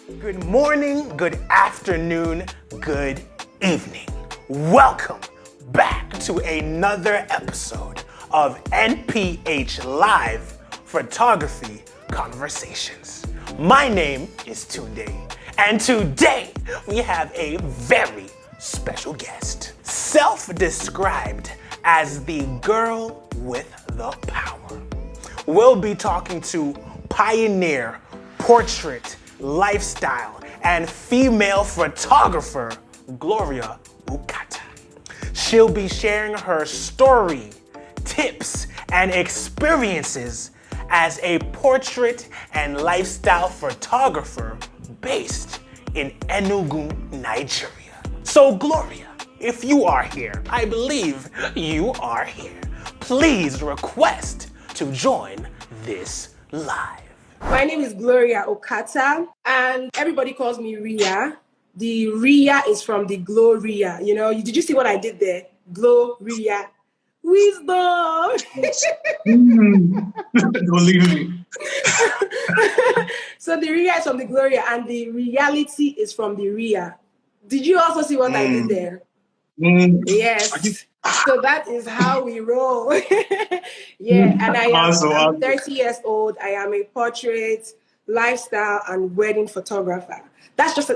Good morning, good afternoon, good evening. Welcome back to another episode of N.P.H Live Photography Conversations. My name is Tunde, and today we have a very special guest. Self-described as the girl with the power. We'll be talking to pioneer, portrait, lifestyle, and female photographer, Gloria Ukata. She'll be sharing her story, tips, and experiences as a portrait and lifestyle photographer based in Enugu, Nigeria. So Gloria, if you are here, I believe you are here, please request to join this live. My name is Gloria Ukata, and everybody calls me Ria. The Ria is from the Gloria. You know, did you see what I did there? Gloria. Wisdom. Don't leave me. So the Ria is from the Gloria, and the reality is from the Ria. Did you also see what I did there? Yes. So that is how we roll. Yeah, and I'm 30 years old. I am a portrait, lifestyle, and wedding photographer. That's just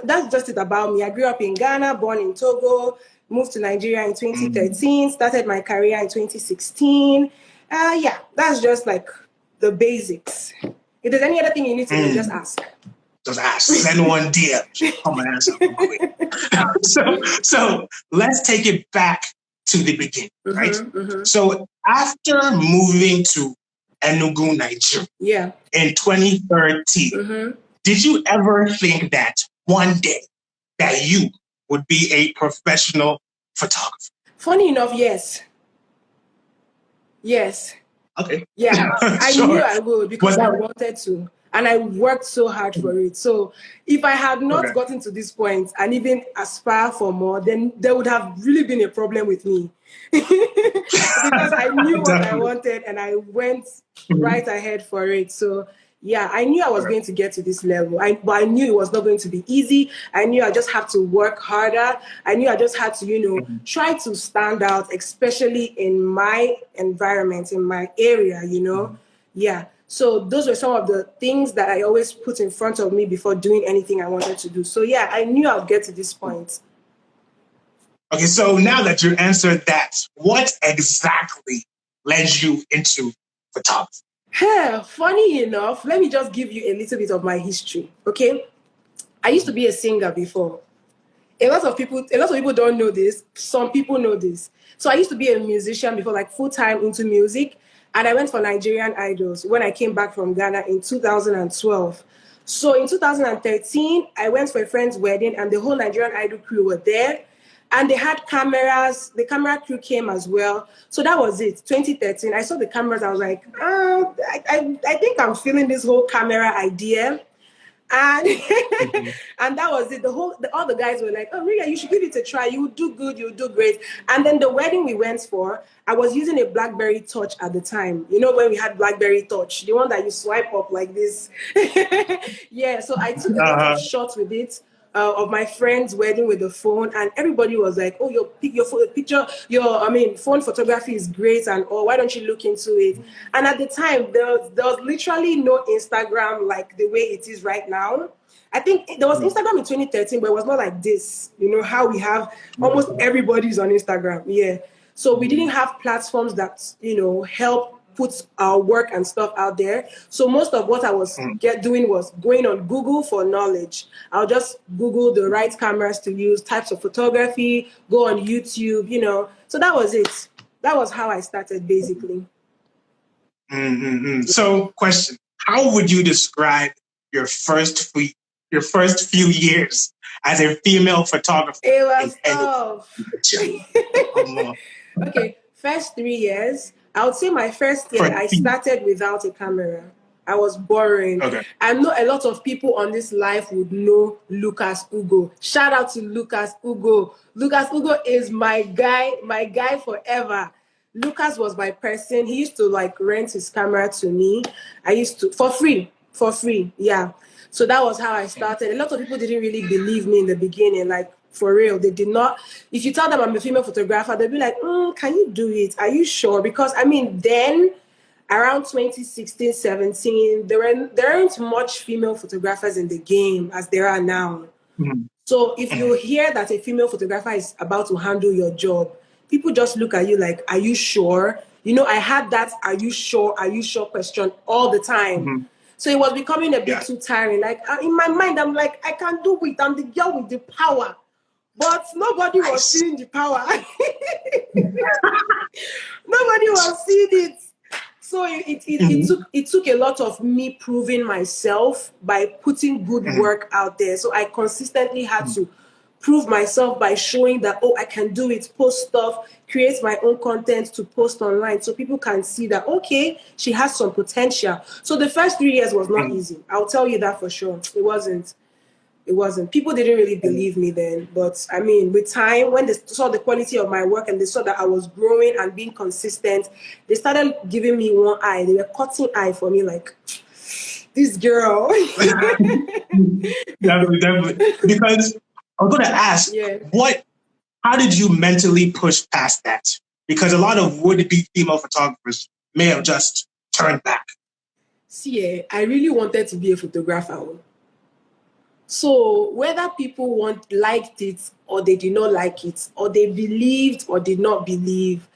it about me. I grew up in Ghana, born in Togo, moved to Nigeria in 2013, started my career in 2016. Yeah, that's just like the basics. If there's any other thing you need to know, just ask. Just ask. Send one DM. Come and answer quick. So let's take it back to the beginning, right? So after moving to Enugu, Nigeria, in 2013, did you ever think that one day that you would be a professional photographer? Funny enough, yes. Yes. Okay. Yeah, I knew I would because I wanted to. And I worked so hard for it. So if I had not gotten to this point and even aspire for more, then there would have really been a problem with me. Because I knew what I wanted and I went right ahead for it. So yeah, I knew I was going to get to this level. But I knew it was not going to be easy. I knew I just had to work harder. I knew I just had to, try to stand out, especially in my environment, in my area, Yeah. So those were some of the things that I always put in front of me before doing anything I wanted to do. So yeah, I knew I'd get to this point. Okay, so now that you answered that, what exactly led you into photography? Funny enough, let me just give you a little bit of my history, okay? I used to be a singer before. A lot of people don't know this. Some people know this. So I used to be a musician before, like full-time into music. And I went for Nigerian Idols when I came back from Ghana in 2012. So in 2013, I went for a friend's wedding and the whole Nigerian Idol crew were there. And they had cameras. The camera crew came as well. So that was it, 2013. I saw the cameras. I was like, I think I'm feeling this whole camera idea. And and that was it. All the guys were like, "Oh, Ria, you should give it a try. You will do good. You'll do great." And then the wedding we went for, I was using a BlackBerry Touch at the time. You know when we had BlackBerry Touch, the one that you swipe up like this. Yeah. So I took a lot of shots with it. Of my friend's wedding with the phone, and everybody was like, "Oh, phone photography is great, and why don't you look into it?" And at the time, there was literally no Instagram like the way it is right now. I think there was Instagram in 2013, but it was not like this. You know how we have almost everybody's on Instagram. Yeah, so we didn't have platforms that help put our work and stuff out there. So most of what I was doing was going on Google for knowledge. I'll just Google the right cameras to use, types of photography, go on YouTube, So that was it. That was how I started, basically. So, question: how would you describe your first few years as a female photographer? It was tough. Okay, first 3 years. I would say my first year, I started without a camera. I was boring. Okay. I know a lot of people on this life would know Lucas Ugo. Shout out to Lucas Ugo. Lucas Ugo is my guy forever. Lucas was my person. He used to rent his camera to me. I used to, for free, yeah. So that was how I started. A lot of people didn't really believe me in the beginning, like for real. They did not. If you tell them I'm a female photographer, they'll be like, can you do it? Are you sure? Because I mean, then around 2016, 17, there aren't much female photographers in the game as there are now. Mhm. So if you hear that a female photographer is about to handle your job, people just look at you like, are you sure? You know, I had that are you sure question all the time. Mhm. So it was becoming a bit Yeah. too tiring. Like in my mind, I'm like, I can do it. I'm the girl with the power. But nobody was Nice. seeing the power. Nobody was seeing it. So it took a lot of me proving myself by putting good work out there. So I consistently had to prove myself by showing that, I can do it, post stuff, create my own content to post online so people can see that, okay, she has some potential. So the first 3 years was not easy. I'll tell you that for sure. It wasn't. It wasn't. People didn't really believe me then. But I mean, with time, when they saw the quality of my work and they saw that I was growing and being consistent, they started giving me one eye. They were cutting eye for me, like, this girl. Definitely. Because I was going to ask, Yeah. how did you mentally push past that? Because a lot of would-be female photographers may have just turned back. See, I really wanted to be a photographer. So whether people liked it or they did not like it, or they believed or did not believe,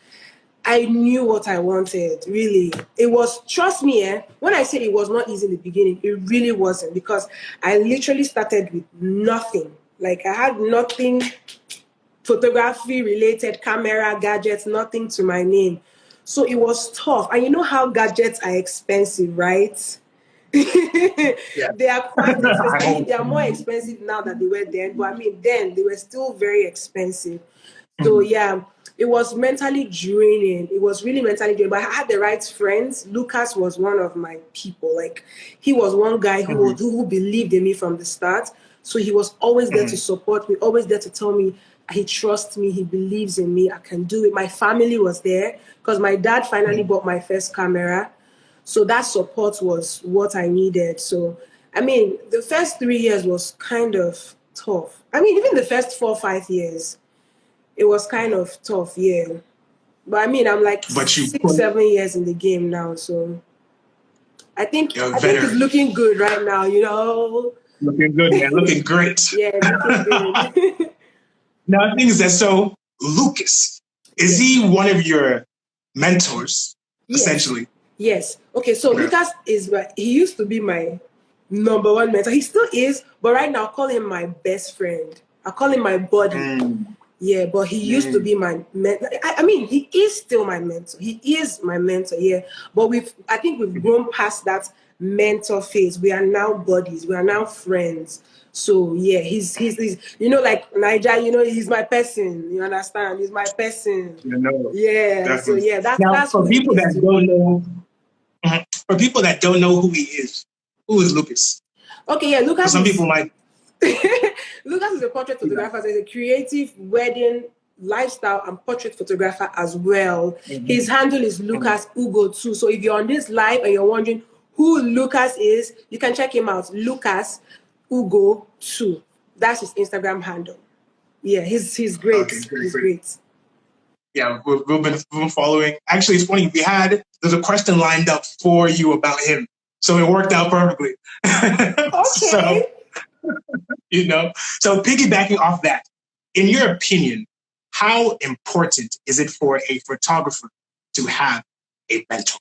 I knew what I wanted, really. It was, trust me, when I say it was not easy in the beginning, it really wasn't, because I literally started with nothing. Like I had nothing photography related, camera, gadgets, nothing to my name. So it was tough. And you know how gadgets are expensive, right? Yeah. They are quite expensive. I mean, they are more expensive now than they were then, but I mean, then they were still very expensive. So yeah, it was mentally draining. It was really mentally draining. But I had the right friends. Lucas was one of my people. Like he was one guy who believed in me from the start. So he was always there to support me, always there to tell me he trusts me, he believes in me, I can do it. My family was there because my dad finally bought my first camera. So that support was what I needed. So, I mean, the first 3 years was kind of tough. I mean, even the first 4 or 5 years, it was kind of tough, yeah. But I mean, I'm like But you 6, 7 years in the game now, so you're a I think it's veteran. looking good right now, you know. Looking good, man. Looking great. Yeah, looking good. Now, the thing is that, so Lucas, is he one of your mentors, Yes. essentially? Yes. Okay, so Okay. Lucas he used to be my number one mentor. He still is, but right now I call him my best friend. I call him my buddy. Yeah, but he used to be my mentor. I mean, he is still my mentor. He is my mentor, yeah. But I think we've grown past that mentor phase. We are now buddies. We are now friends. So yeah, he's you know, like Niger, you know, he's my person. You understand? He's my person. You know, Yeah. So definitely. yeah, Now, that's who he is to me. For people that don't know who he is, who is Lucas? Okay, yeah, Because some people might. Lucas is a portrait photographer. So he's a creative wedding, lifestyle, and portrait photographer as well. His handle is Lucas Ugo too. So if you're on this live and you're wondering who Lucas is, you can check him out. Lucas Ugo 2. That's his Instagram handle. Yeah, he's great. Okay, He's great. Yeah, we've been following. Actually, it's funny. There's a question lined up for you about him, so it worked out perfectly. Okay. So piggybacking off that, in your opinion, how important is it for a photographer to have a mentor?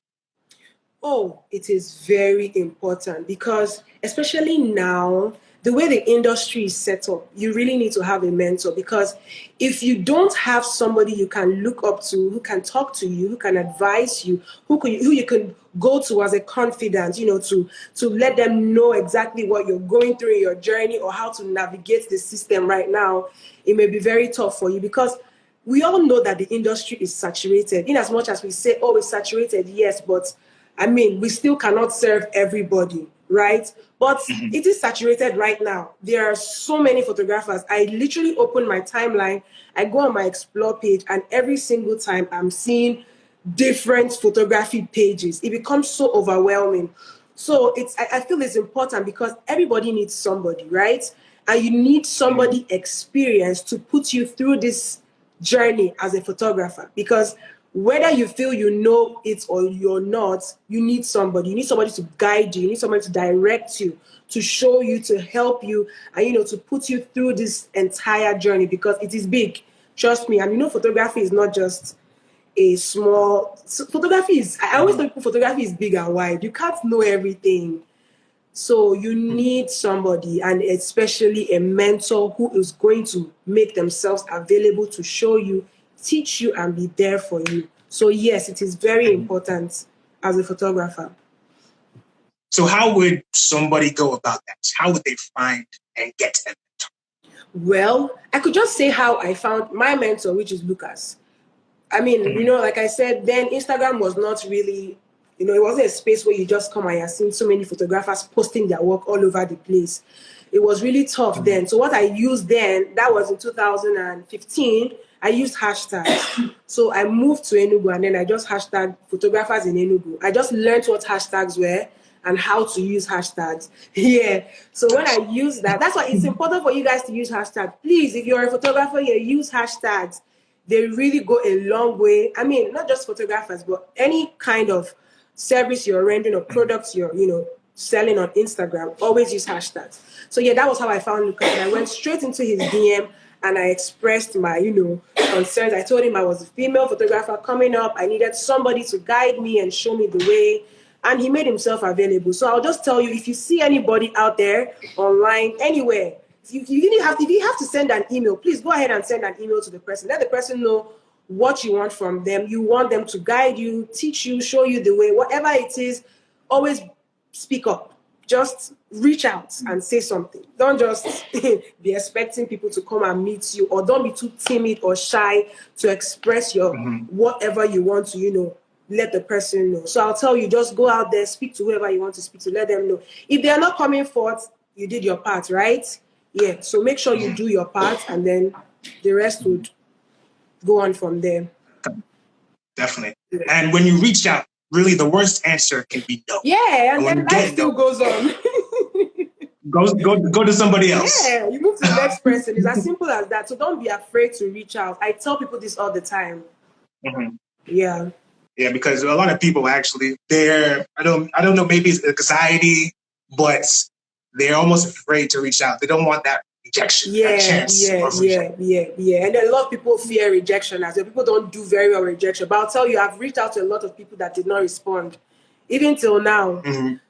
Oh, it is very important because especially now, the way the industry is set up, you really need to have a mentor, because if you don't have somebody you can look up to, who can talk to you, who can advise you, who you can go to as a confidant, to let them know exactly what you're going through in your journey or how to navigate the system right now, it may be very tough for you, because we all know that the industry is saturated. In as much as we say, oh, it's saturated, yes, but I mean, we still cannot serve everybody, right? But it is saturated right now. There are so many photographers. I literally open my timeline, I go on my explore page, and every single time I'm seeing different photography pages. It becomes so overwhelming. So I feel it's important because everybody needs somebody, right? And you need somebody experienced to put you through this journey as a photographer, because whether you feel you know it or you're not, you need somebody. You need somebody to guide you. You need somebody to direct you, to show you, to help you, and to put you through this entire journey, because it is big. Trust me. And photography is not just a small. Photography is. I always tell people photography is big and wide. You can't know everything. So you need somebody, and especially a mentor who is going to make themselves available to show you, teach you, and be there for you. So yes, it is very important as a photographer. So how would somebody go about that? How would they find and get a mentor? Well, I could just say how I found my mentor, which is Lucas. I mean, like I said, then Instagram was not really, it wasn't a space where you just come and you're seeing so many photographers posting their work all over the place. It was really tough then. So what I used then, that was in 2015, I used hashtags. So I moved to Enugu and then I just hashtag photographers in Enugu. I just learned what hashtags were and how to use hashtags. Yeah. So when I use that, that's why it's important for you guys to use hashtags. Please, if you're a photographer, use hashtags. They really go a long way. I mean, not just photographers, but any kind of service you're rendering or products you're, selling on Instagram, always use hashtags. So yeah, that was how I found Lucas. And I went straight into his DM and I expressed my, concerns. I told him I was a female photographer coming up. I needed somebody to guide me and show me the way. And he made himself available. So I'll just tell you, if you see anybody out there, online, anywhere, if you have to send an email, please go ahead and send an email to the person. Let the person know what you want from them. You want them to guide you, teach you, show you the way. Whatever it is, always speak up. Just reach out and say something. Don't just be expecting people to come and meet you, or don't be too timid or shy to express your whatever you want to, let the person know. So I'll tell you, just go out there, speak to whoever you want to speak to, let them know. If they are not coming forth, you did your part, right? Yeah. So make sure you do your part, and then the rest would go on from there. Definitely. Yeah. And when you reach out, really the worst answer can be no. Yeah, and then life still goes on. Go to somebody else. Yeah, you move to the next person. It's as simple as that. So don't be afraid to reach out. I tell people this all the time. Yeah. Yeah, because a lot of people actually, I don't know, maybe it's anxiety, but they're almost afraid to reach out. They don't want that rejection, that chance of rejection. Yeah. And then a lot of people fear rejection as well. People don't do very well rejection. But I'll tell you, I've reached out to a lot of people that did not respond, even till now.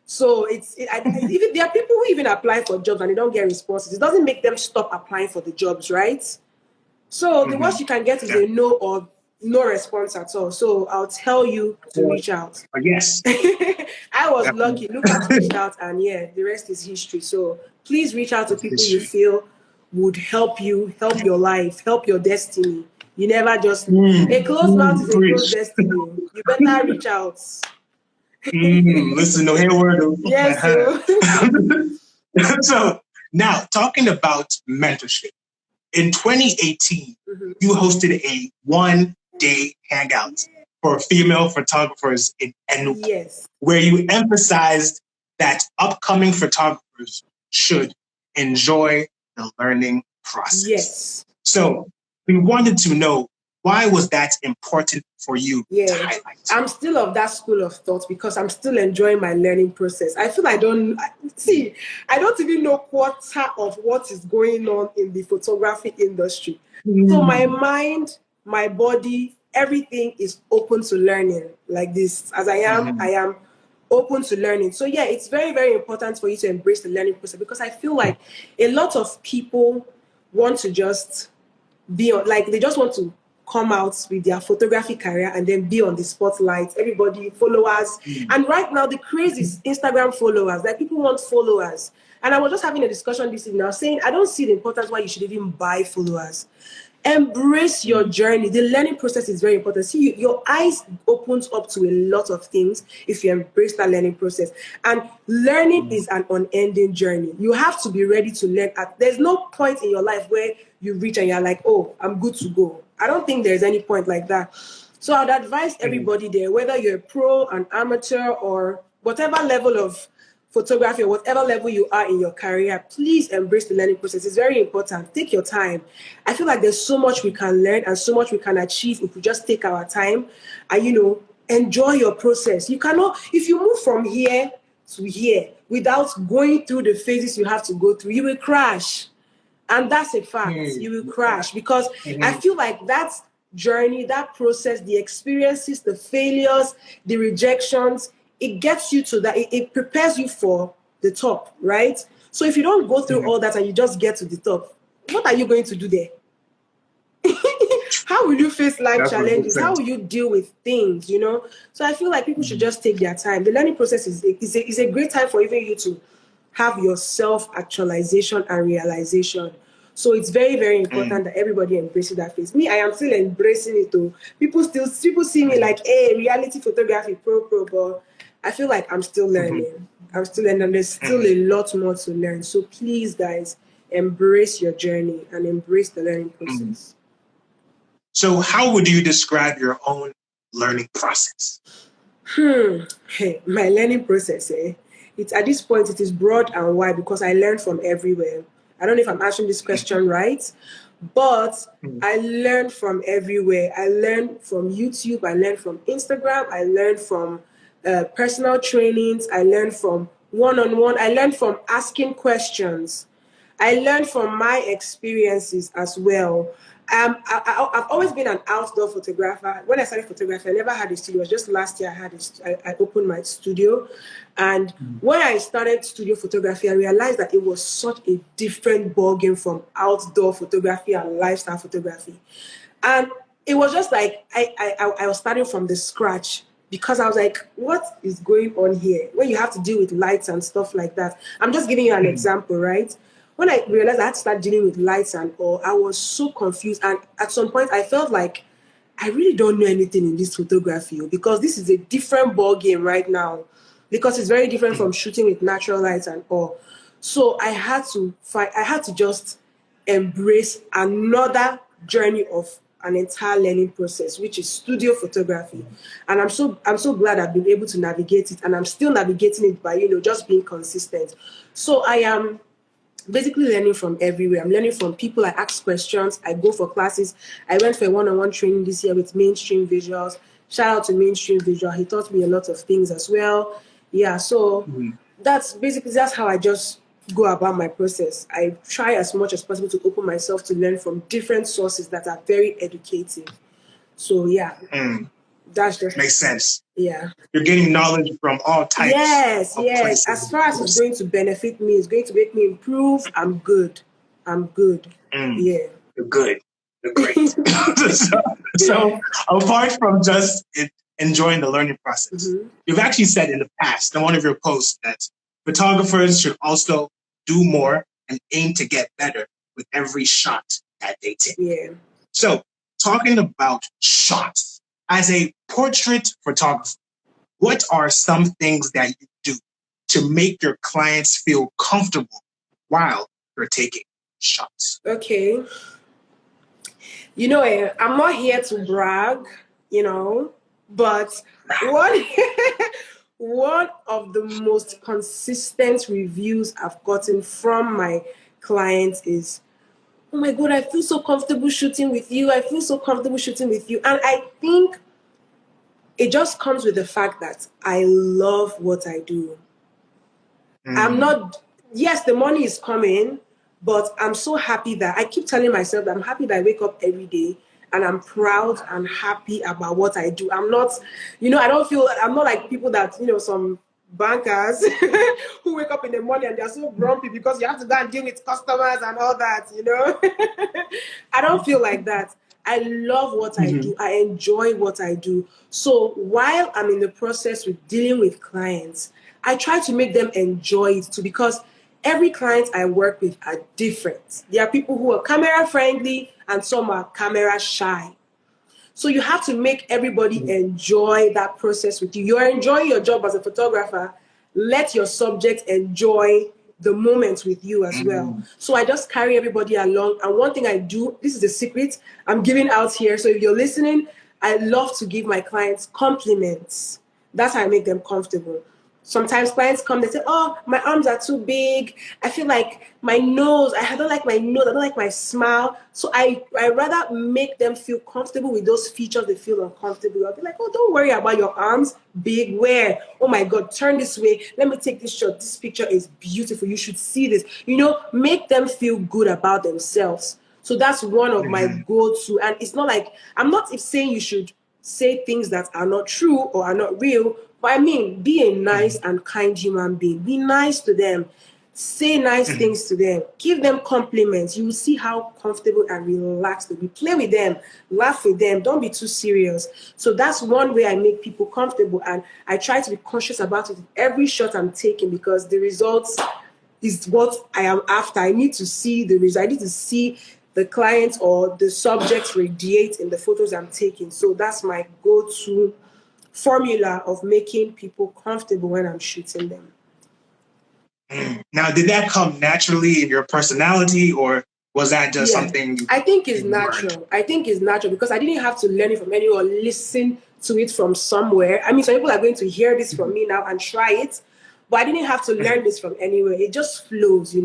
So even there are people who even apply for jobs and they don't get responses. It doesn't make them stop applying for the jobs, right? So the worst you can get is a no or no response at all. So I'll tell you to reach out. Yes. I was lucky. Lucas reached out, and the rest is history. So please reach out to people you feel would help you, help your life, help your destiny. You never just a closed mouth is a closed destiny. You better reach out. Listen, no hair word. Yes. So now talking about mentorship. In 2018, you hosted a one-day hangout for female photographers in Enugu, where you emphasized that upcoming photographers should enjoy the learning process. Yes. So we wanted to know, why was that important for you to highlight? I'm still of that school of thought because I'm still enjoying my learning process. I feel I don't even know quarter of what is going on in the photography industry. So my mind, my body, everything is open to learning like this. As I am open to learning. So it's very, very important for you to embrace the learning process, because I feel like a lot of people want to just be like, they just want to come out with their photography career and then be on the spotlight. Everybody, followers. And right now, the craze is Instagram followers. Like, people want followers. And I was just having a discussion this evening. I was saying, I don't see the importance why you should even buy followers. Embrace your journey. The learning process is very important. See, your eyes opens up to a lot of things if you embrace that learning process. And learning is an unending journey. You have to be ready to learn. There's no point in your life where you reach and you're like, oh, I'm good to go. I don't think there's any point like that. So I'd advise everybody there, whether you're a pro, an amateur, or whatever level of photography or whatever level you are in your career, please embrace the learning process. It's very important. Take your time. I feel like there's so much we can learn and so much we can achieve if we just take our time and, enjoy your process. You cannot, if you move from here to here without going through the phases you have to go through, you will crash. And that's a fact. You will crash because I feel like that journey, that process, the experiences, the failures, the rejections, it gets you to that. It prepares you for the top, right? So if you don't go through all that and you just get to the top, what are you going to do there? How will you face life challenges? How will you deal with things, So I feel like people should just take their time. The learning process is a great time for even you to have your self-actualization and realization. So it's very, very important that everybody embraces that phase. Me, I am still embracing it though. People see me like, hey, reality photography, pro, but I feel like I'm still learning. I'm still learning, and there's still a lot more to learn. So please, guys, embrace your journey and embrace the learning process. So how would you describe your own learning process? Hey, my learning process, It's at this point, it is broad and wide because I learn from everywhere. I don't know if I'm answering this question right, but I learn from everywhere. I learn from YouTube. I learn from Instagram. I learn from personal trainings. I learn from one-on-one. I learn from asking questions. I learned from my experiences as well. I've always been an outdoor photographer. When I started photography, I never had a studio. It was just last year I opened my studio. And when I started studio photography, I realized that it was such a different ballgame from outdoor photography and lifestyle photography. And it was just like I was starting from the scratch because I was like, what is going on here? When you have to deal with lights and stuff like that. I'm just giving you an example, right? When I realized I had to start dealing with lights and all, I was so confused. And at some point, I felt like I really don't know anything in this photography because this is a different ball game right now because it's very different from shooting with natural lights and all. So I had to just embrace another journey of an entire learning process, which is studio photography. And I'm so glad I've been able to navigate it, and I'm still navigating it by, just being consistent. So I am basically learning from everywhere. I'm learning from people. I ask questions. I go for classes. I went for a one-on-one training this year with Mainstream Visuals. Shout out to Mainstream Visual. He taught me a lot of things as well. Yeah, so that's how I just go about my process. I try as much as possible to open myself to learn from different sources that are very educative. So yeah, that's just makes sense. Yeah. You're getting knowledge from all types. Yes. As far as it's going to benefit me, it's going to make me improve, I'm good. Yeah. You're good. You're great. so apart from just enjoying the learning process, you've actually said in the past in one of your posts that photographers should also do more and aim to get better with every shot that they take. Yeah. So talking about shots, as a portrait photographer, what are some things that you do to make your clients feel comfortable while you're taking shots? Okay. I'm not here to brag, but one of the most consistent reviews I've gotten from my clients is, oh my God, I feel so comfortable shooting with you. And I think it just comes with the fact that I love what I do. Yes, the money is coming, but I'm so happy that I keep telling myself that I'm happy that I wake up every day and I'm proud and happy about what I do. I'm not, I'm not like people that, some bankers who wake up in the morning and they're so grumpy because you have to go and deal with customers and all that, I don't feel like that. I love what I do. I enjoy what I do. So while I'm in the process with dealing with clients, I try to make them enjoy it too, because every client I work with are different. There are people who are camera friendly and some are camera shy. So you have to make everybody enjoy that process with you. You're enjoying your job as a photographer. Let your subject enjoy the moment with you as well. So I just carry everybody along. And one thing I do, this is a secret I'm giving out here. So if you're listening, I love to give my clients compliments. That's how I make them comfortable. Sometimes clients come, they say, oh, my arms are too big. I feel like my nose, I don't like my nose, I don't like my smile. So I rather make them feel comfortable with those features they feel uncomfortable. I'll be like, oh, don't worry about your arms big. Where? Oh my God, turn this way. Let me take this shot. This picture is beautiful. You should see this. Make them feel good about themselves. So that's one of my go-to. And it's not like, I'm not saying you should say things that are not true or are not real, but I mean, be a nice and kind human being. Be nice to them. Say nice things to them. Give them compliments. You will see how comfortable and relaxed they'll be. Play with them. Laugh with them. Don't be too serious. So that's one way I make people comfortable. And I try to be conscious about it every shot I'm taking, because the results is what I am after. I need to see the result. I need to see the client or the subject radiate in the photos I'm taking. So that's my go-to formula of making people comfortable when I'm shooting them. Now, did that come naturally in your personality, or was that just something I think it's natural? Learned? I think it's natural because I didn't have to learn it from anyone or listen to it from somewhere. I mean, some people are going to hear this from me now and try it, but I didn't have to learn this from anywhere. It just flows,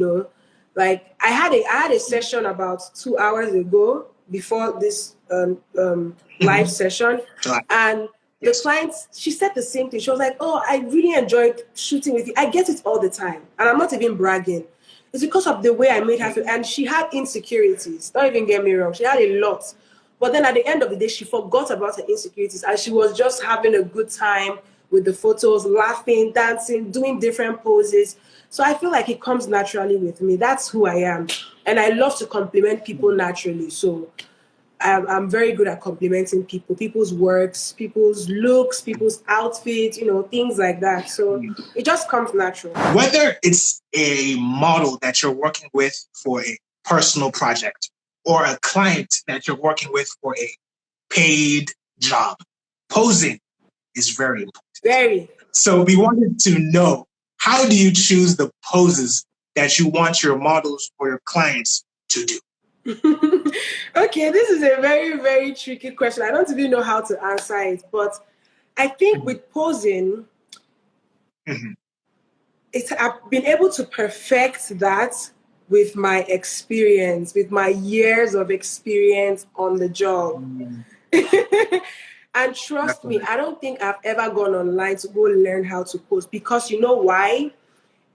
Like I had a session about 2 hours ago before this live session, and the client, she said the same thing. She was like, oh, I really enjoyed shooting with you. I get it all the time, and I'm not even bragging. It's because of the way I made her feel, and she had insecurities. Don't even get me wrong, she had a lot. But then at the end of the day, she forgot about her insecurities, and she was just having a good time with the photos, laughing, dancing, doing different poses. So I feel like it comes naturally with me. That's who I am. And I love to compliment people naturally. So I'm very good at complimenting people, people's works, people's looks, people's outfits, things like that. So it just comes natural. Whether it's a model that you're working with for a personal project or a client that you're working with for a paid job, posing is very important. Very. So we wanted to know, how do you choose the poses that you want your models or your clients to do? Okay, this is a very, very tricky question. I don't even know how to answer it, but I think with posing, I've been able to perfect that with my experience, with my years of experience on the job. And trust me, I don't think I've ever gone online to go learn how to pose, because you know why?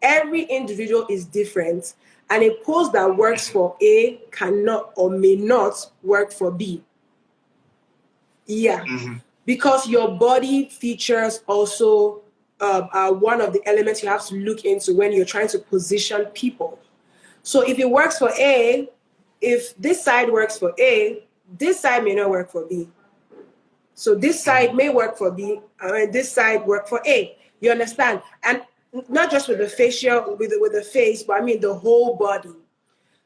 Every individual is different, and a pose that works for A cannot or may not work for B. Yeah, because your body features also are one of the elements you have to look into when you're trying to position people. So if it works for A, if this side works for A, this side may not work for B. So this side may work for B, and this side work for A. You understand? And not just with the facial, with the face, but I mean the whole body.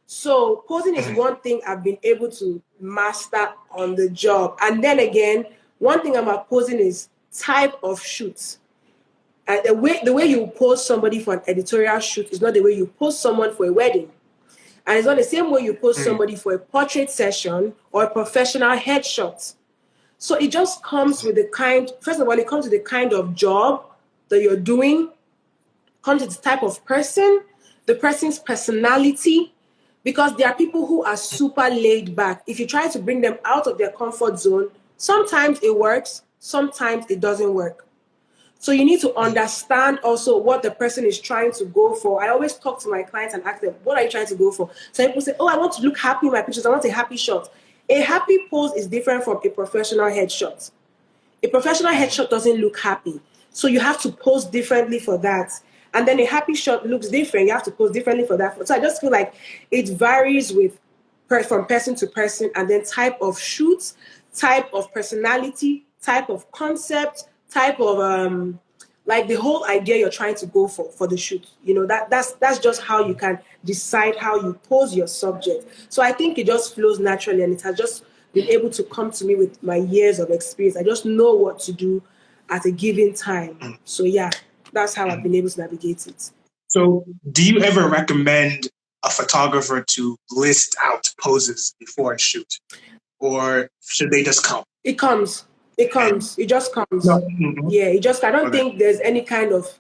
So posing is one thing I've been able to master on the job. And then again, one thing about posing is type of shoots. And the way you pose somebody for an editorial shoot is not the way you pose someone for a wedding. And it's not the same way you pose somebody for a portrait session or a professional headshot. So it just comes with first of all, it comes with the kind of job that you're doing, comes with the type of person, the person's personality, because there are people who are super laid back. If you try to bring them out of their comfort zone, sometimes it works, sometimes it doesn't work. So you need to understand also what the person is trying to go for. I always talk to my clients and ask them, what are you trying to go for? So people say, oh, I want to look happy in my pictures. I want a happy shot. A happy pose is different from a professional headshot. A professional headshot doesn't look happy. So you have to pose differently for that. And then a happy shot looks different. You have to pose differently for that. So I just feel like it varies from person to person, and then type of shoot, type of personality, type of concept, type of like the whole idea you're trying to go for the shoot. That's just how you can decide how you pose your subject. So I think it just flows naturally, and it has just been able to come to me with my years of experience. I just know what to do at a given time. So yeah, that's how I've been able to navigate it. So do you ever recommend a photographer to list out poses before a shoot? Or should they just come? It comes. It just comes. No. Yeah, I don't think there's any kind of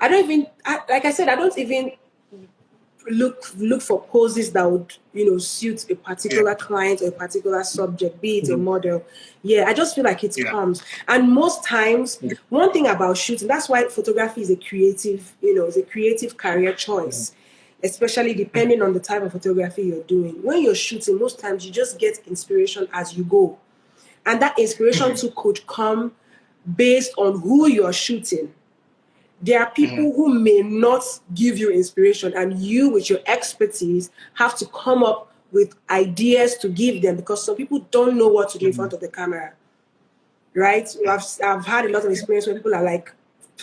I don't even, like I said, I don't even look for poses that would, suit a particular client or a particular subject, be it a model. Yeah, I just feel like it comes. And most times, one thing about shooting, that's why photography is a creative, is a creative career choice, especially depending on the type of photography you're doing. When you're shooting, most times you just get inspiration as you go. And that inspiration too could come based on who you're shooting. There are people who may not give you inspiration, and you, with your expertise, have to come up with ideas to give them, because some people don't know what to do in front of the camera, right? I've had a lot of experience where people are like,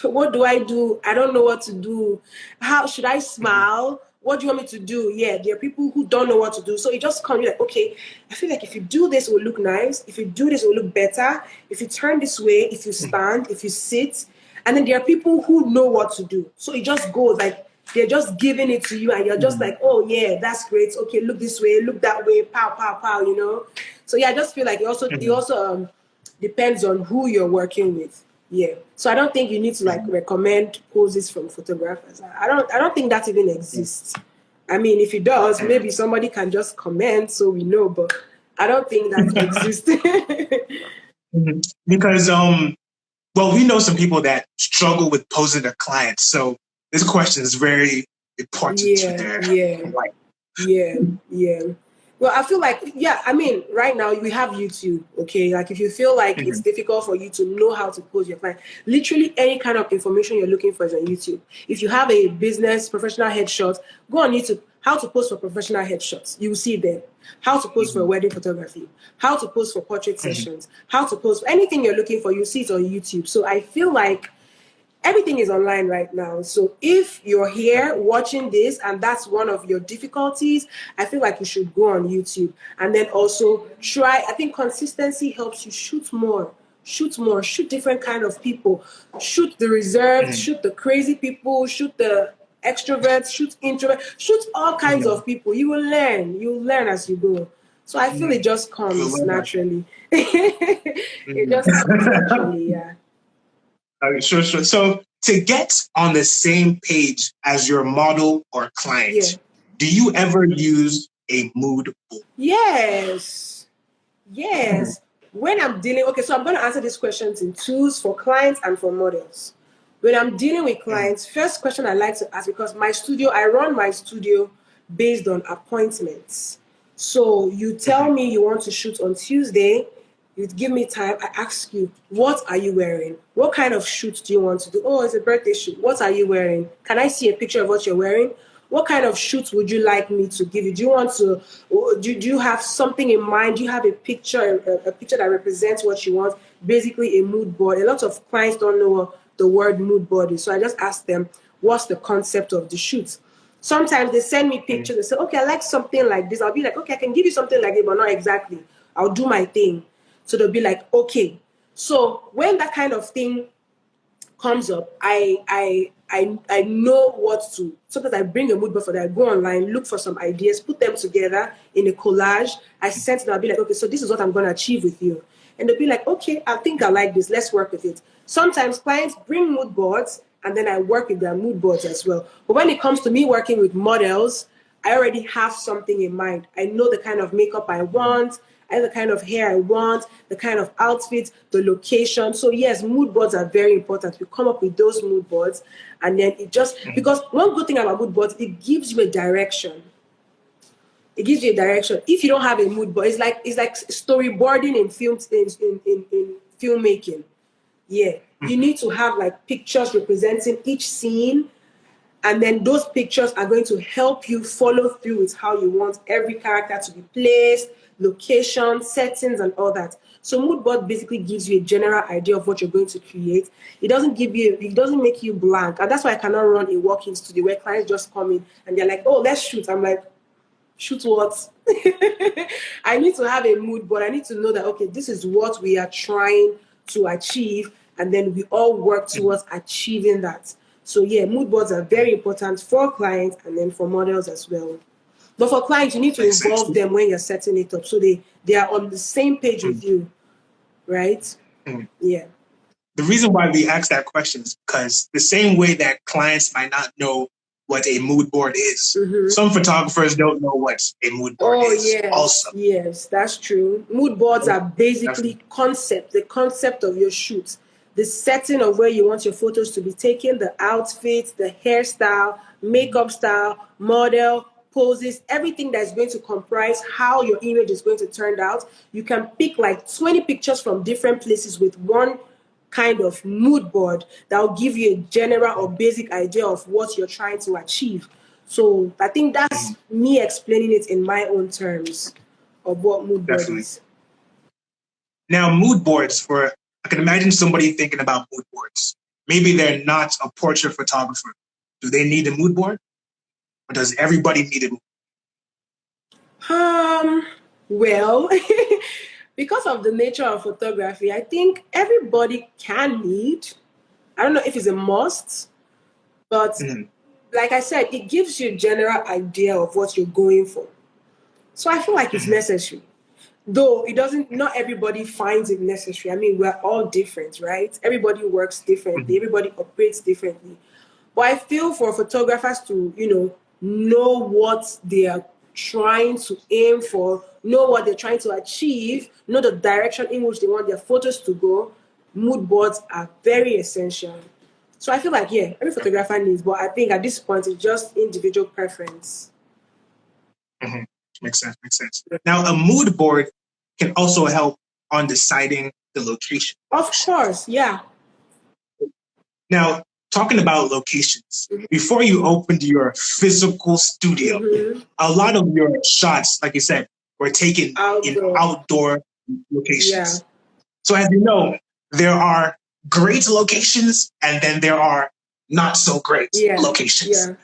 what do I do? I don't know what to do. How should I smile? What do you want me to do? Yeah, there are people who don't know what to do. So it just comes like, okay, I feel like if you do this, it will look nice. If you do this, it will look better. If you turn this way, if you stand, if you sit. And then there are people who know what to do. So it just goes like, they're just giving it to you, and you're just like, oh yeah, that's great. Okay, look this way, look that way, pow, pow, pow, So yeah, I just feel like it also depends on who you're working with. Yeah. So I don't think you need to like recommend poses from photographers. I don't think that even exists. I mean, if it does, maybe somebody can just comment so we know, but I don't think that exists. Because well, we know some people that struggle with posing their clients, so this question is very important to their life. Yeah. Well, I feel like, I mean, right now we have YouTube, okay? Like if you feel like it's difficult for you to know how to pose your client, literally any kind of information you're looking for is on YouTube. If you have a business professional headshot, go on YouTube. How to pose for professional headshots, you will see there. How to pose for wedding photography, how to pose for portrait sessions, how to pose for anything you're looking for, you see it on YouTube. So I feel like everything is online right now. So if you're here watching this and that's one of your difficulties, I feel like you should go on YouTube and then also try. I think consistency helps you shoot more. Shoot different kind of people. Shoot the reserved, shoot the crazy people, shoot the extroverts, shoot introverts, shoot all kinds of people. You will learn as you go. So I feel it just comes naturally. It just comes naturally, yeah. Sure. So to get on the same page as your model or client, do you ever use a mood board? Yes. When I'm dealing, okay, so I'm going to answer these questions in twos, for clients and for models. When I'm dealing with clients, first question I like to ask, because I run my studio based on appointments. So you tell me you want to shoot on Tuesday, you give me time, I ask you, what are you wearing? What kind of shoot do you want to do? Oh, it's a birthday shoot. What are you wearing? Can I see a picture of what you're wearing? What kind of shoot would you like me to give you? Do you want to, do you have something in mind? Do you have a picture that represents what you want? Basically a mood board. A lot of clients don't know what the word mood board is. So I just ask them, what's the concept of the shoot? Sometimes they send me pictures. They say, okay, I like something like this. I'll be like, okay, I can give you something like it, but not exactly. I'll do my thing. So they'll be like, okay. So when that kind of thing comes up, I know what to. Sometimes I bring a mood board for that. I go online, look for some ideas, put them together in a collage. I send it. I'll be like, okay, so this is what I'm going to achieve with you. And they'll be like, okay, I think I like this. Let's work with it. Sometimes clients bring mood boards, and then I work with their mood boards as well. But when it comes to me working with models, I already have something in mind. I know the kind of makeup I want. I know the kind of hair I want, the kind of outfit, the location. So yes, mood boards are very important. We come up with those mood boards, and then it just, because one good thing about mood boards, it gives you a direction. It gives you a direction. If you don't have a mood board, it's like storyboarding in filmmaking. Yeah, you need to have like pictures representing each scene, and then those pictures are going to help you follow through with how you want every character to be placed, location, settings, and all that. So mood board basically gives you a general idea of what you're going to create. It doesn't make you blank. And that's why I cannot run a walk-in studio where clients just come in and they're like, oh, let's shoot. I'm like, shoot what? I need to have a mood board. I need to know that, okay, this is what we are trying to achieve, and then we all work towards achieving that. So yeah, mood boards are very important for clients and then for models as well. But for clients, you need to involve them when you're setting it up, so they are on the same page with you, right? Yeah. The reason why we ask that question is because the same way that clients might not know what a mood board is, some photographers don't know what a mood board is. Yes, also. yes, that's true. Mood boards are basically the concept of your shoot, the setting of where you want your photos to be taken, the outfit, the hairstyle, makeup style, model, poses, everything that's going to comprise how your image is going to turn out. You can pick like 20 pictures from different places with one kind of mood board that will give you a general or basic idea of what you're trying to achieve. So I think that's me explaining it in my own terms of what mood board is. Now, mood boards, I can imagine somebody thinking about mood boards. Maybe they're not a portrait photographer. Do they need a mood board? Or does everybody need a mood board? Well, because of the nature of photography, I think everybody can need. I don't know if it's a must, but like I said, it gives you a general idea of what you're going for. So I feel like it's necessary. Though it doesn't, not everybody finds it necessary. I mean, we're all different, right? Everybody works differently. Everybody operates differently. But I feel for photographers to, know what they are trying to aim for, know what they're trying to achieve, know the direction in which they want their photos to go, mood boards are very essential. So I feel like, yeah, every photographer needs, but I think at this point, it's just individual preference. Makes sense. Now, a mood board can also help on deciding the location. Of course, yeah. Now, talking about locations, before you opened your physical studio, a lot of your shots, like you said, were taken in outdoor locations. Yeah. So as you know, there are great locations and then there are not so great locations. Yeah.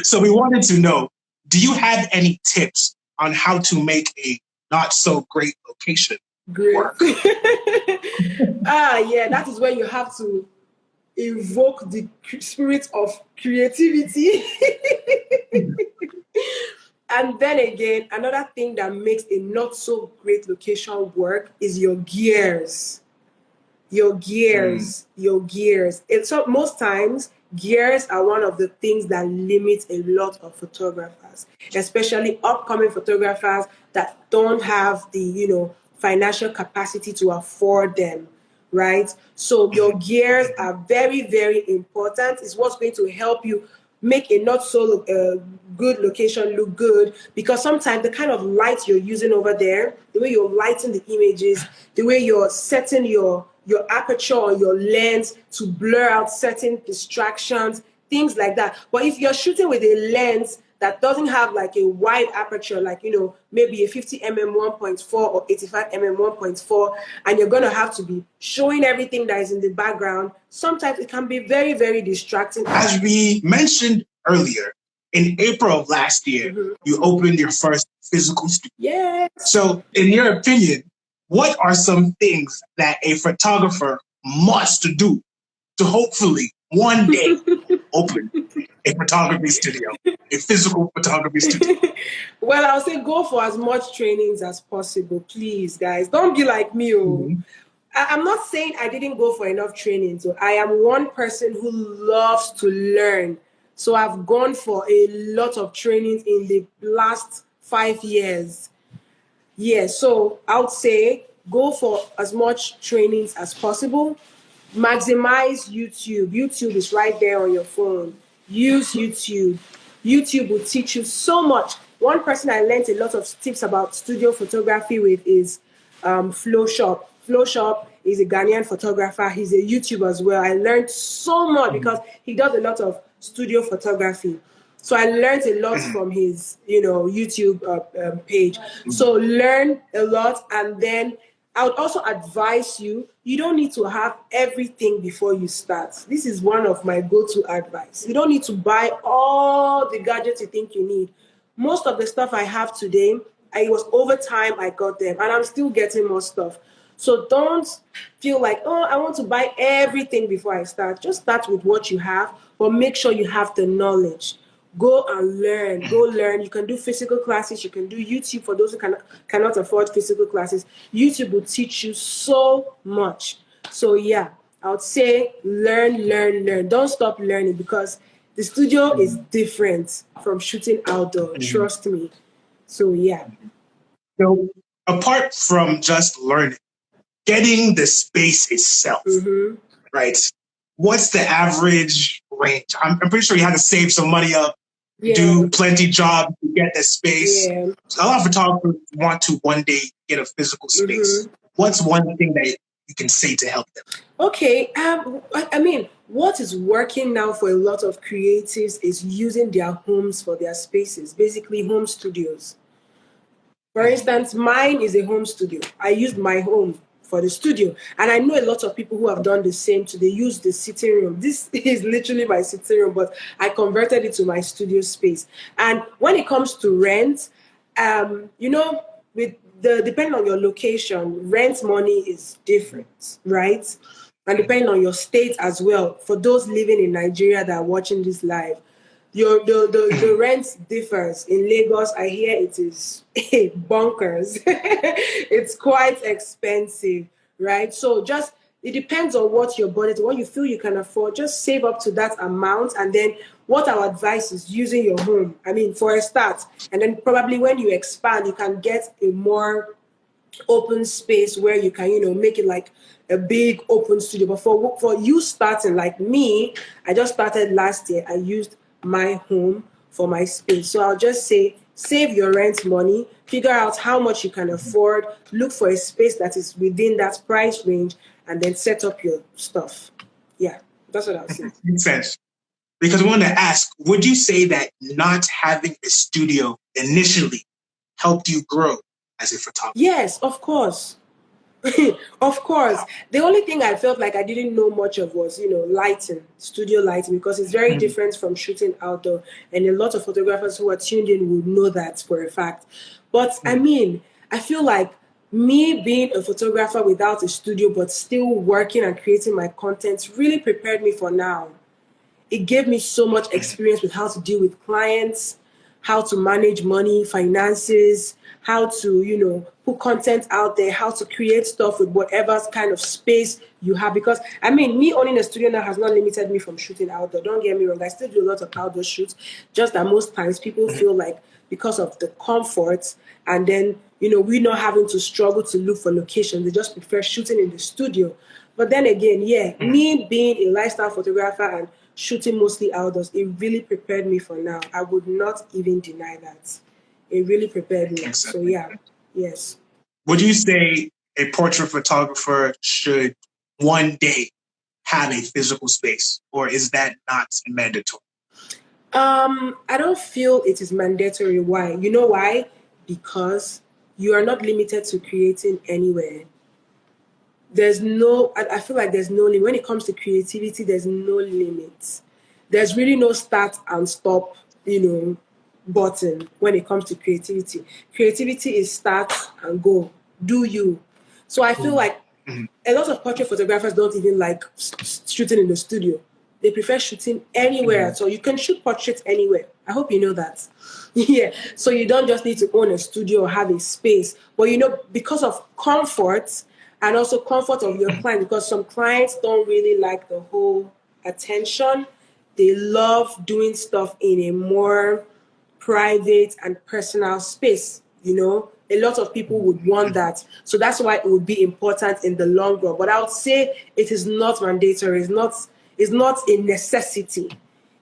So we wanted to know, do you have any tips on how to make a not so great location work? Yeah, that is where you have to evoke the spirit of creativity. And then again, another thing that makes a not so great location work is your gears. Your gears. So most times, gears are one of the things that limit a lot of photographers, especially upcoming photographers that don't have the, financial capacity to afford them, right? So your gears are very, very important. It's what's going to help you make a not so good location look good, because sometimes the kind of light you're using over there, the way you're lighting the images, the way you're setting your aperture or your lens to blur out certain distractions, things like that. But if you're shooting with a lens that doesn't have like a wide aperture, like, maybe a 50mm 1.4 or 85mm 1.4, and you're going to have to be showing everything that is in the background, sometimes it can be very, very distracting. As we mentioned earlier, in April of last year, you opened your first physical studio. Yes. So in your opinion, what are some things that a photographer must do to hopefully one day open a photography studio, a physical photography studio? Well, I'll say go for as much trainings as possible, please, guys. Don't be like me. I'm not saying I didn't go for enough training. So I am one person who loves to learn. So I've gone for a lot of trainings in the last 5 years. Yeah, so I would say go for as much trainings as possible. Maximize YouTube. YouTube is right there on your phone. Use YouTube. YouTube will teach you so much. One person I learned a lot of tips about studio photography with is Flow Shop. Flow Shop is a Ghanaian photographer. He's a YouTuber as well. I learned so much because he does a lot of studio photography. So I learned a lot from his, YouTube page. So learn a lot, and then I would also advise you don't need to have everything before you start. This is one of my go-to advice. You don't need to buy all the gadgets you think you need. Most of the stuff I have today, it was over time I got them, and I'm still getting more stuff. So don't feel like, I want to buy everything before I start. Just start with what you have, but make sure you have the knowledge. Go and learn. Go learn. You can do physical classes. You can do YouTube for those who cannot afford physical classes. YouTube will teach you so much. So yeah, I would say learn. Don't stop learning, because the studio is different from shooting outdoor. Trust me. So yeah. So apart from just learning, getting the space itself, right? What's the average range? I'm pretty sure you had to save some money up, do plenty job to get the space. Yeah. A lot of photographers want to one day get a physical space. What's one thing that you can say to help them? Okay. I mean, what is working now for a lot of creatives is using their homes for their spaces, basically home studios. For instance, mine is a home studio. I used my home for the studio. And I know a lot of people who have done the same too. They use the sitting room. This is literally my sitting room, but I converted it to my studio space. And when it comes to rent, with depending on your location, rent money is different, right? And depending on your state as well. For those living in Nigeria that are watching this live, the rent differs. In Lagos, I hear it is bonkers. It's quite expensive, right? So just it depends on what your budget, what you feel you can afford. Just save up to that amount, and then what our advice is using your home. I mean, for a start, and then probably when you expand, you can get a more open space where you can, make it like a big open studio. But for you starting, like me, I just started last year. I used my home for my space. So I'll just say, save your rent money, figure out how much you can afford, look for a space that is within that price range, and then set up your stuff. Yeah, that's what I'll say. Makes sense. Because I want to ask, would you say that not having a studio initially helped you grow as a photographer? Yes, of course. Of course. The only thing I felt like I didn't know much of was, lighting, studio lighting, because it's very different from shooting outdoor. And a lot of photographers who are tuned in would know that for a fact. But I mean, I feel like me being a photographer without a studio, but still working and creating my content really prepared me for now. It gave me so much experience with how to deal with clients, how to manage money, finances, how to, put content out there, how to create stuff with whatever kind of space you have. Because, I mean, me owning a studio now has not limited me from shooting outdoor. Don't get me wrong. I still do a lot of outdoor shoots, just that most times people feel like because of the comfort and then, we not having to struggle to look for locations, they just prefer shooting in the studio. But then again, me being a lifestyle photographer and shooting mostly outdoors, it really prepared me for now. I would not even deny that. It really prepared me. Exactly. So yeah, yes. Would you say a portrait photographer should one day have a physical space, or is that not mandatory? I don't feel it is mandatory. Why? You know why? Because you are not limited to creating anywhere. I feel like there's no limit. When it comes to creativity, there's no limits. There's really no start and stop, button when it comes to creativity. Creativity is start and go. Do you. So I feel like a lot of portrait photographers don't even like shooting in the studio. They prefer shooting anywhere at all. You can shoot portraits anywhere. I hope you know that. Yeah. So you don't just need to own a studio or have a space. But because of comfort and also comfort of your client, because some clients don't really like the whole attention. They love doing stuff in a more private and personal space. A lot of people would want that. So that's why it would be important in the long run. But I would say it is not mandatory. It's not a necessity.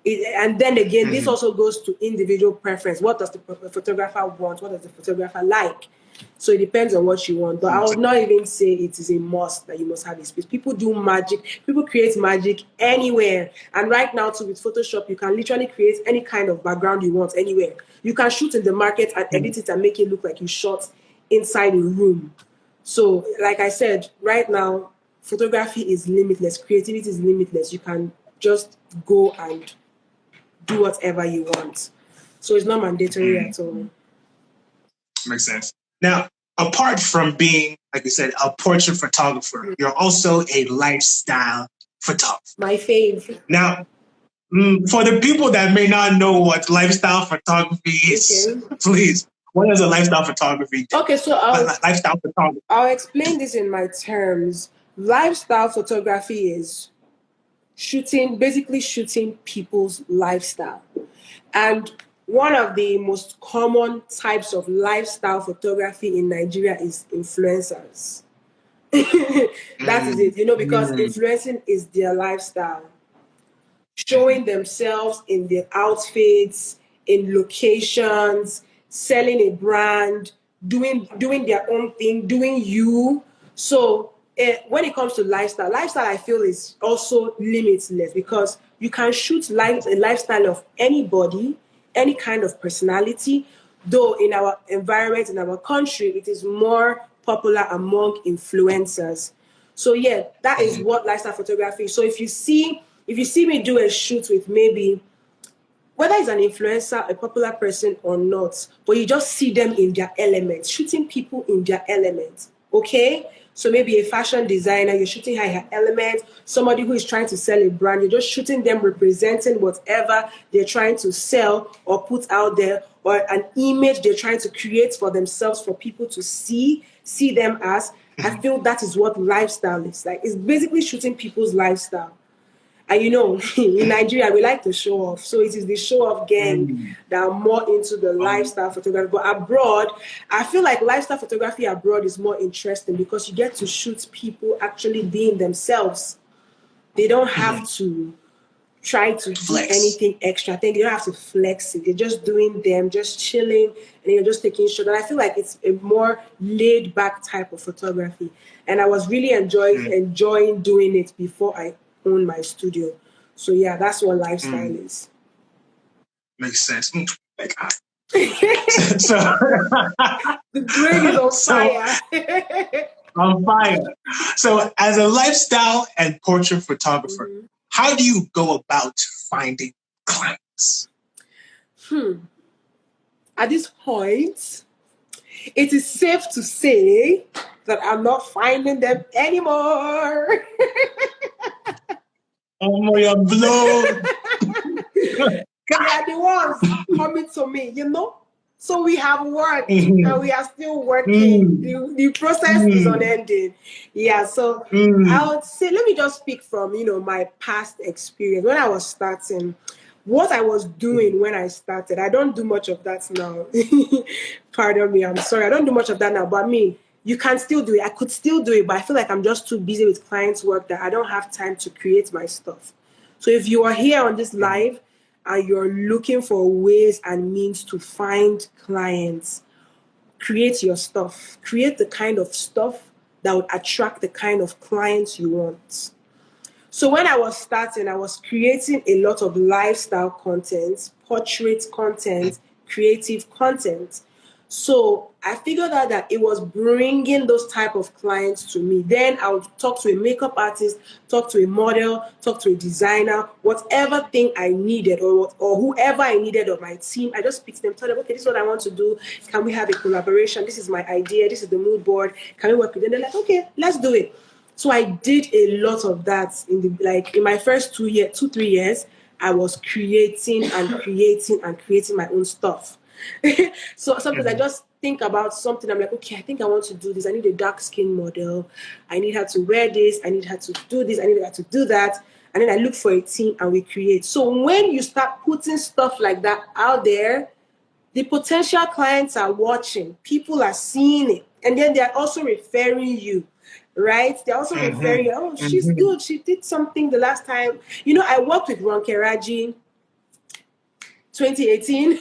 And then again, this also goes to individual preference. What does the photographer want? What does the photographer like? So it depends on what you want. But I would not even say it is a must that you must have a space. People do magic. People create magic anywhere. And right now, too, with Photoshop, you can literally create any kind of background you want anywhere. You can shoot in the market and edit it and make it look like you shot inside a room. So, like I said, right now, photography is limitless. Creativity is limitless. You can just go and do whatever you want. So it's not mandatory at all. Makes sense. Now, apart from being, like you said, a portrait photographer, you're also a lifestyle photographer. My fave. Now, for the people that may not know what lifestyle photography is, please, what is a lifestyle photography? Okay, so lifestyle photography. I'll explain this in my terms. Lifestyle photography is basically shooting people's lifestyle. And one of the most common types of lifestyle photography in Nigeria is influencers. That is it, because influencing is their lifestyle. Showing themselves in their outfits, in locations, selling a brand, doing their own thing, doing you. So when it comes to lifestyle I feel is also limitless because you can shoot a lifestyle of anybody, any kind of personality. Though in our environment, in our country, it is more popular among influencers. So yeah, that is what lifestyle photography is. So if you see me do a shoot with maybe, whether it's an influencer, a popular person or not, but you just see them in their element, shooting people in their element, okay? So maybe a fashion designer, you're shooting her in her element. Somebody who is trying to sell a brand, you're just shooting them representing whatever they're trying to sell or put out there, or an image they're trying to create for themselves for people to see them as. I feel that is what lifestyle is like. It's basically shooting people's lifestyle. And in Nigeria, we like to show off. So it is the show off gang that are more into the lifestyle photography. But abroad, I feel like lifestyle photography abroad is more interesting because you get to shoot people actually being themselves. They don't have to try to do anything extra. I think they don't have to flex it. They're just doing them, just chilling, and you're just taking shots. And I feel like it's a more laid back type of photography. And I was really enjoying doing it before I own my studio. So yeah, that's what lifestyle is. Makes sense. So the brain is on fire. On fire. So as a lifestyle and portrait photographer, how do you go about finding clients? At this point, it is safe to say that I'm not finding them anymore. Oh, you're blown. They are the ones coming to me, So we have worked and we are still working. The process is unending. Yeah, so I would say, let me just speak from, my past experience. When I was starting, what I was doing when I started, I don't do much of that now. Pardon me, I'm sorry. I don't do much of that now, but you can still do it. I could still do it, but I feel like I'm just too busy with clients' work that I don't have time to create my stuff. So if you are here on this live and you're looking for ways and means to find clients, create your stuff. Create the kind of stuff that would attract the kind of clients you want. So when I was starting, I was creating a lot of lifestyle content, portrait content, creative content. So I figured out that it was bringing those type of clients to me. Then I would talk to a makeup artist, talk to a model, talk to a designer, whatever thing I needed or whoever I needed on my team. I just speak to them, tell them, okay, this is what I want to do. Can we have a collaboration? This is my idea. This is the mood board. Can we work with them? They're like, okay, let's do it. So I did a lot of that in my first 3 years. I was creating my own stuff. So sometimes I just think about something. I'm like, okay, I think I want to do this. I need a dark skin model. I need her to wear this. I need her to do this. I need her to do that. And then I look for a team and we create. So when you start putting stuff like that out there, the potential clients are watching. People are seeing it. And then they're also referring you. Right? They're also referring you. Oh, she's good. She did something the last time. I worked with Ron Keraji 2018.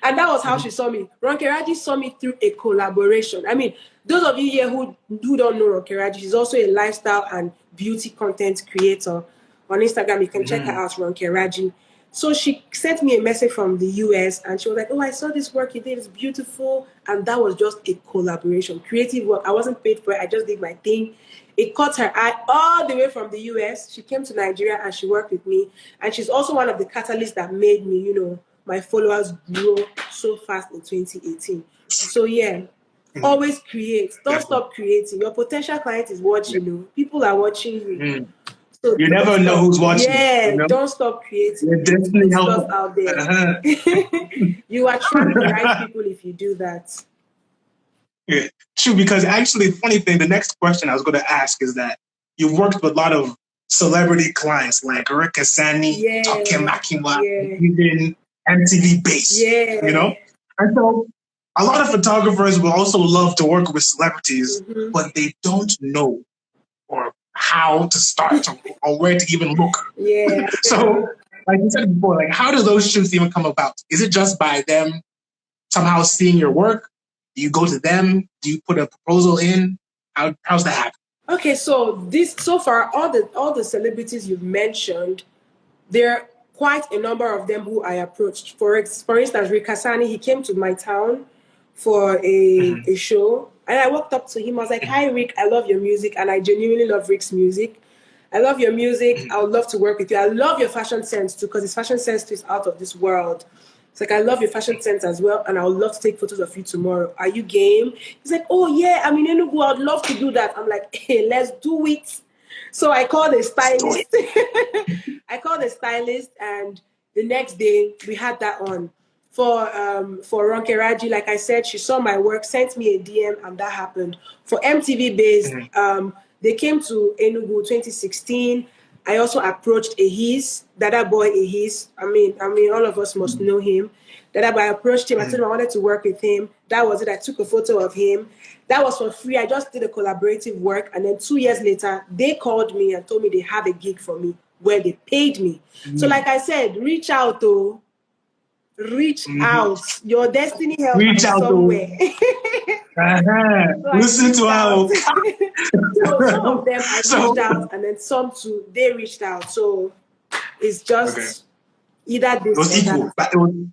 And that was how she saw me. Ron Keraji saw me through a collaboration. I mean, those of you here who don't know Ron Keraji, she's also a lifestyle and beauty content creator. On Instagram, you can check her out, Ron Keraji. So she sent me a message from the US and she was like, oh, I saw this work you did. It's beautiful. And that was just a collaboration, creative work. I wasn't paid for it. I just did my thing. It caught her eye all the way from the US. She came to Nigeria and she worked with me. And she's also one of the catalysts that made me, my followers grow so fast in 2018. So yeah, always create. Don't stop creating. Your potential client is watching. People are watching you. So you never know who's watching. Yeah, don't stop creating. You're definitely stuff out there. You attract the right people if you do that. Yeah, true, because actually, funny thing, the next question I was going to ask is that you've worked with a lot of celebrity clients like Rick Asani, Toke Makinwa, even MTV Base, you know? And so a lot of photographers will also love to work with celebrities, but they don't know or how to start or where to even look. Yeah. So, like you said before, like how do those shoots even come about? Is it just by them somehow seeing your work? Do you go to them? Do you put a proposal in? How's that happen? Okay, so far all the celebrities you've mentioned, there are quite a number of them who I approached. For instance, Rick Asani, he came to my town for a show, and I walked up to him. I was like, "Hi, Rick, I love your music, and I genuinely love Rick's music. I love your music. I would love to work with you. I love your fashion sense too, because his fashion sense too is out of this world. It's like, I love your fashion sense as well, and I would love to take photos of you tomorrow. Are you game?" He's like, "Oh yeah, I'm in Enugu. I'd love to do that." I'm like, "Hey, let's do it." So I called a stylist. And the next day we had that on for Ronke Raji. Like I said, she saw my work, sent me a DM, and that happened. For MTV Based, they came to Enugu 2016. I also approached Ehis, Dada Boy Ehis. I mean, all of us must know him. Dada Boy, I approached him. I told him I wanted to work with him. That was it. I took a photo of him. That was for free. I just did a collaborative work. And then 2 years later, they called me and told me they have a gig for me where they paid me. So like I said, reach out, though. Reach out. Your destiny help Reach is out somewhere. So listen to how. So some of them I reached out, and then some too they reached out. So it's just either this It was or equal, that. but it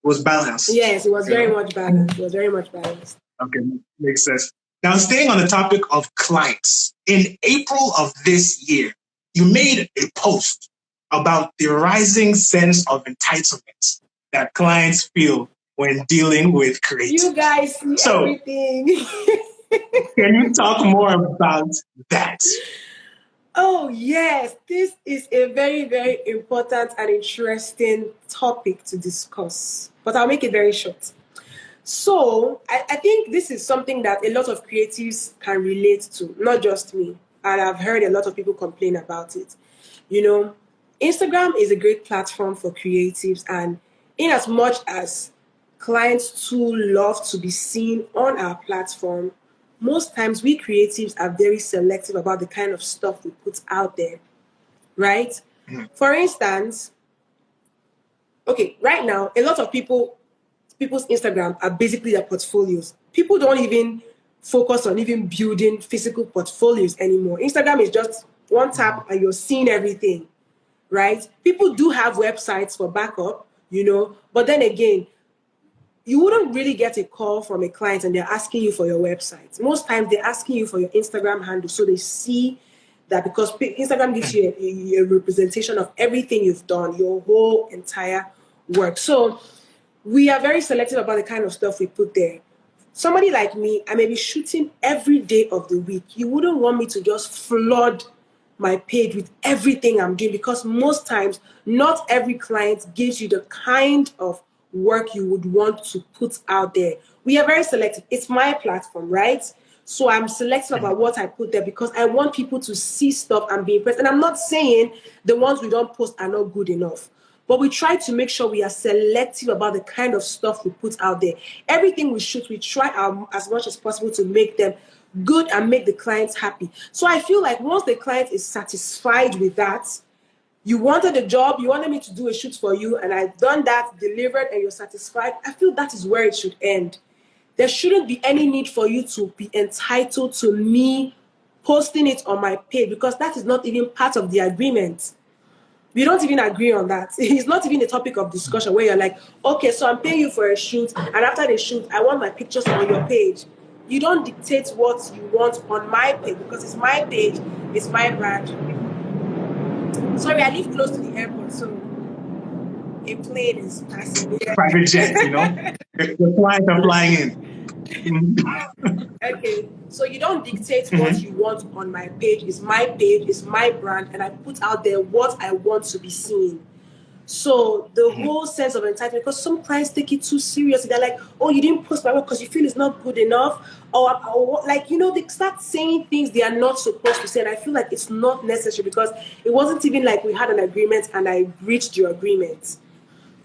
was balanced. Yes, it was very much balanced. It was very much balanced. Okay, makes sense. Now, staying on the topic of clients, in April of this year, you made a post about the rising sense of entitlement that clients feel when dealing with creatives. You guys see everything. Can you talk more about that? Oh, yes. This is a very, very important and interesting topic to discuss. But I'll make it very short. So I think this is something that a lot of creatives can relate to, not just me. And I've heard a lot of people complain about it. You know, Instagram is a great platform for creatives, and in as much as clients too love to be seen on our platform, most times we creatives are very selective about the kind of stuff we put out there, right? For instance, okay, right now, a lot of people's Instagram are basically their portfolios. People don't even focus on even building physical portfolios anymore. Instagram is just one tap and you're seeing everything, right? People do have websites for backup, but then again, you wouldn't really get a call from a client and they're asking you for your website. Most times they're asking you for your Instagram handle so they see that, because Instagram gives you a representation of everything you've done, your whole entire work. So we are very selective about the kind of stuff we put there. Somebody like me, I may be shooting every day of the week. You wouldn't want me to just flood my page with everything I'm doing, because most times, not every client gives you the kind of work you would want to put out there. We are very selective. It's my platform, right? So I'm selective about what I put there because I want people to see stuff and be impressed. And I'm not saying the ones we don't post are not good enough, but we try to make sure we are selective about the kind of stuff we put out there. Everything we shoot, we try as much as possible to make them good and make the clients happy. So I feel like once the client is satisfied with that, you wanted a job, you wanted me to do a shoot for you, and I've done that, delivered, and you're satisfied, I feel that is where it should end. There shouldn't be any need for you to be entitled to me posting it on my page, because that is not even part of the agreement. We don't even agree on that. It's not even a topic of discussion where you're like, okay, so I'm paying you for a shoot, and after the shoot, I want my pictures on your page. You don't dictate what you want on my page, because it's my page, it's my brand. Sorry, I live close to the airport, so a plane is passing here. Private jet, the clients are flying in. Okay, so you don't dictate what you want on my page. It's my page, it's my brand, and I put out there what I want to be seen. So the whole sense of entitlement, because some clients take it too seriously. They're like, oh, you didn't post my work because you feel it's not good enough. or like, you know, they start saying things they are not supposed to say, and I feel like it's not necessary because it wasn't even like we had an agreement and I breached your agreement.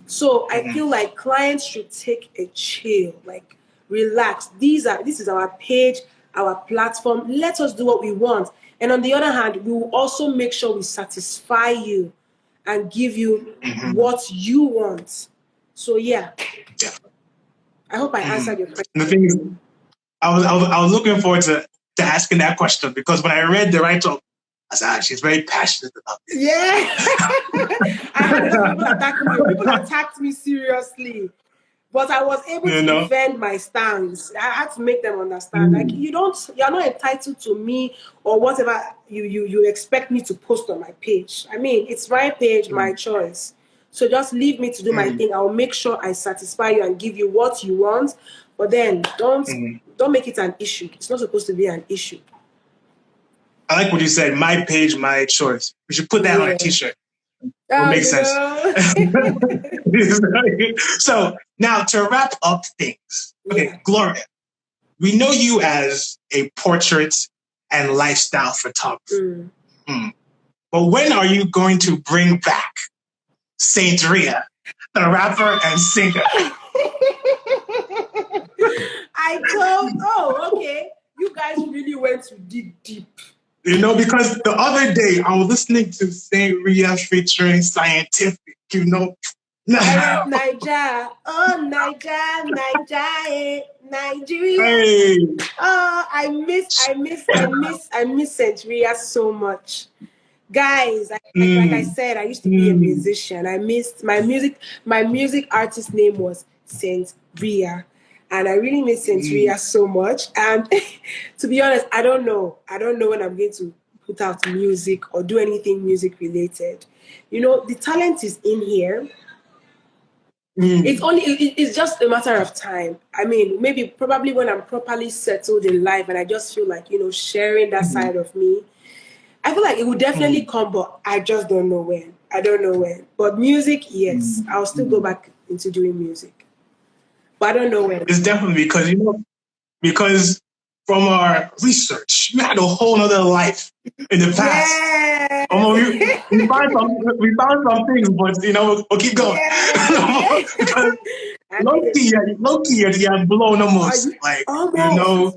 So I feel like clients should take a chill, like relax. This is our page, our platform. Let us do what we want. And on the other hand, we will also make sure we satisfy you and give you what you want. So yeah, I hope I answered your question. The thing is, I was looking forward to asking that question because when I read the write-up, I said, she's very passionate about this. Yeah. I had a lot of people attacking me. People attacked me seriously. But I was able to defend my stance. I had to make them understand. Like, you're not entitled to me or whatever you expect me to post on my page. I mean, it's my page, my choice. So just leave me to do my thing. I'll make sure I satisfy you and give you what you want. But then don't make it an issue. It's not supposed to be an issue. I like what you said, my page, my choice. We should put that on a t-shirt. It makes sense. So now to wrap up things. Okay, Gloria, we know you as a portrait and lifestyle photographer. But when are you going to bring back Saint Ria, the rapper and singer? Okay. You guys really went to deep. You know, because the other day I was listening to Saint Ria featuring Scientific, you know. Nigeria. Oh, Nigeria. Hey. Oh, I miss Saint Ria so much. Guys, like I said, I used to be a musician. I missed my music artist name was Saint Ria. And I really miss Saint Ria so much. And to be honest, I don't know when I'm going to put out music or do anything music related. You know, the talent is in here. It's just a matter of time. I mean, probably when I'm properly settled in life and I just feel like, you know, sharing that side of me, I feel like it will definitely come, but I just don't know when. I don't know when. But music, yes, I'll still go back into doing music. But I don't know when. It's definitely because from our research, you had a whole other life in the past. Yeah. We found some things, but you know, we'll keep going. Yeah. Because low-key, you have blown almost.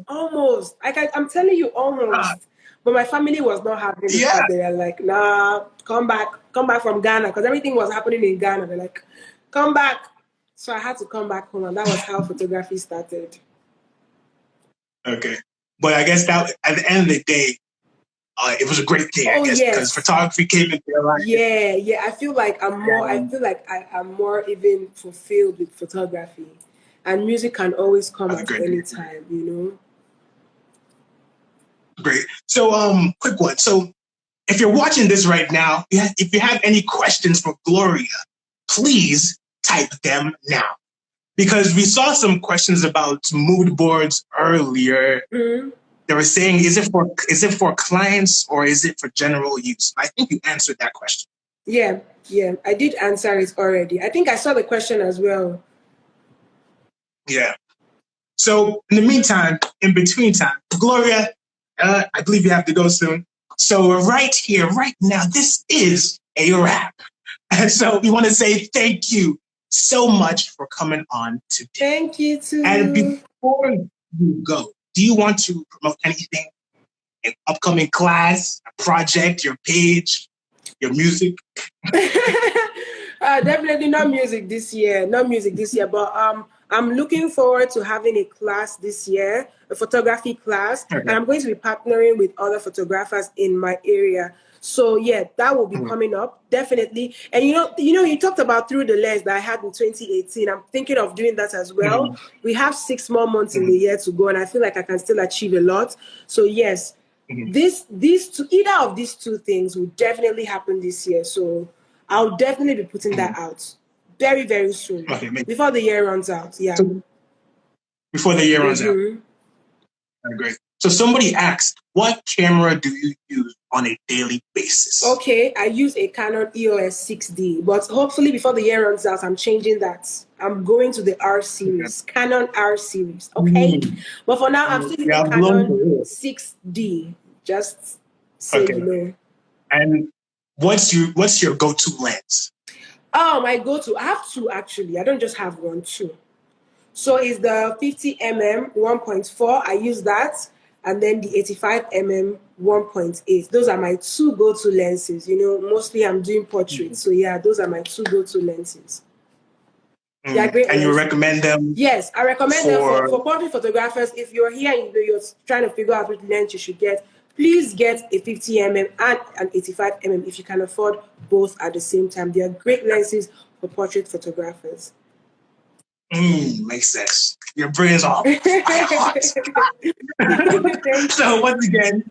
Almost. Like I'm telling you, almost. But my family was not having it. Yeah. They were like, nah, come back from Ghana. Because everything was happening in Ghana. They're like, come back. So I had to come back home. And that was how photography started. Okay. But I guess that at the end of the day, it was a great thing, I guess, because photography came into your life. Yeah. I feel like I'm more even fulfilled with photography. And music can always come at any time, you know. Great. So, quick one. So, if you're watching this right now, if you have any questions for Gloria, please type them now. Because we saw some questions about mood boards earlier. They were saying, is it for clients or is it for general use? I think you answered that question. Yeah. I did answer it already. I think I saw the question as well. Yeah. So, in the meantime, in between time, Gloria, I believe you have to go soon. So right here, right now, this is a wrap. And so we want to say thank you so much for coming on today. Thank you too. And before you go, do you want to promote anything? An upcoming class, a project, your page, your music? Definitely not music this year. But I'm looking forward to having a class this year, a photography class, and I'm going to be partnering with other photographers in my area. So yeah, that will be coming up definitely. And you know, you talked about Through the Lens that I had in 2018. I'm thinking of doing that as well. We have 6 more months in the year to go, and I feel like I can still achieve a lot. So yes, either of these two things will definitely happen this year. So I'll definitely be putting that out very, very soon. Before the year runs out. Yeah. So, before the year runs out. Great. So somebody asked, what camera do you use on a daily basis? Okay, I use a Canon EOS 6D, but hopefully before the year runs out, I'm changing that. I'm going to the R series, Canon R series. Okay, but for now, I'm still using Canon 6D. Just so you know. And what's your go-to lens? Oh, my go-to. I have two actually. I don't just have one, two. So it's the 50mm 1.4. I use that, and then the 85mm 1.8. Those are my two go-to lenses. You know, mostly I'm doing portraits. So yeah, those are my two go-to lenses. They're great and lenses. You recommend them? Yes, I recommend them for portrait photographers. If you're here and you're trying to figure out which lens you should get, please get a 50mm and an 85mm if you can afford both at the same time. They are great lenses for portrait photographers. Makes sense. Your brain's off by heart. So once again,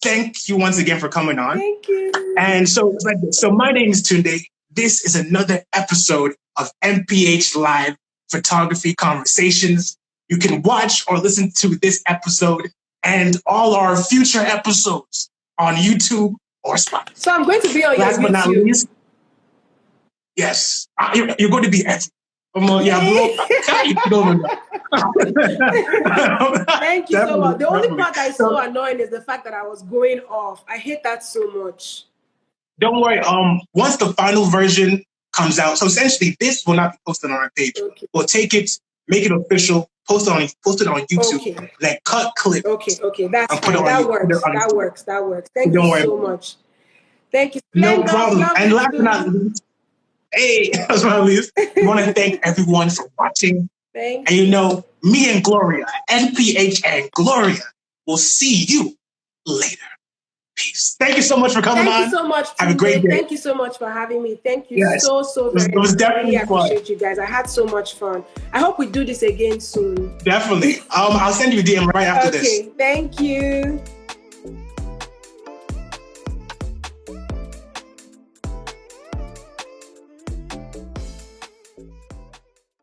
thank you once again for coming on. Thank you. And so my name is Tunde. This is another episode of N.P.H Live Photography Conversations. You can watch or listen to this episode and all our future episodes on YouTube or Spotify. So I'm going to be on your YouTube. Last but not least, yes, you're going to be everywhere. Thank you so much. The only part that is so annoying is the fact that I was going off. I hate that so much. Don't worry. Once the final version comes out, so essentially this will not be posted on our page. Okay. We'll take it, make it official, post it on YouTube, then cut clip. Okay, that's fine. That works. Thank you so much. Thank you. No problem. And last but not least, last but not least, we want to thank everyone for watching. Thank you. And you know, me and Gloria, N.P.H and Gloria, will see you later. Peace. Thank you so much for coming on. Thank you so much. Have a great day. Thank you so much for having me. Thank you so very much. It was definitely fun. I appreciate you guys. I had so much fun. I hope we do this again soon. Definitely. I'll send you a DM right after this. Okay. Thank you.